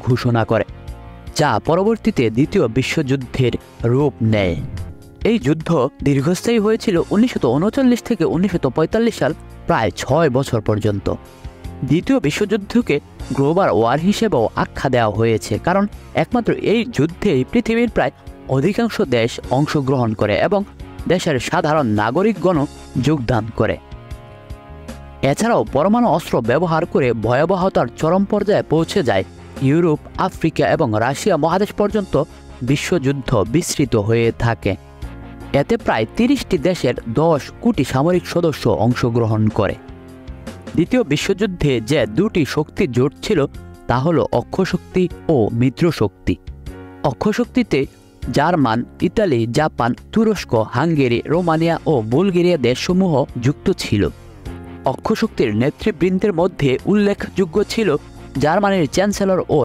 ঘোষণা করে, যা পরবর্তীতে দ্বিতীয় বিশ্বযুদ্ধের রূপ নেয়। এই যুদ্ধ দীর্ঘস্থায়ী হয়েছিল 1939 থেকে 1945 সাল, প্রায় 6 বছর পর্যন্ত। দ্বিতীয় বিশ্বযুদ্ধকে গ্লোবাল ওয়ার হিসেবেও আখ্যা দেওয়া হয়েছে, কারণ একমাত্র এই যুদ্ধেই পৃথিবীর প্রায় অধিকাংশ দেশ অংশগ্রহণ করে এবং দেশের সাধারণ নাগরিকগণও যোগদান করে। এছাড়াও পরমাণু অস্ত্র ব্যবহার করে ভয়াবহতার চরম পর্যায়ে পৌঁছে যায় ইউরোপ, আফ্রিকা এবং রাশিয়া মহাদেশ পর্যন্ত বিশ্বযুদ্ধ বিস্তৃত হয়ে থাকে। এতে প্রায় 30টি দেশের 10 কোটি সামরিক সদস্য অংশগ্রহণ করে। দ্বিতীয় বিশ্বযুদ্ধে যে দুটি শক্তি জোট ছিল তা হল অক্ষশক্তি ও মিত্রশক্তি। অক্ষশক্তিতে জার্মান, ইতালি, জাপান, তুরস্ক, হাঙ্গেরি, রোমানিয়া ও বুলগেরিয়া দেশসমূহ যুক্ত ছিল। অক্ষশক্তির নেতৃবৃন্দের মধ্যে উল্লেখযোগ্য ছিল জার্মানির চ্যান্সেলর ও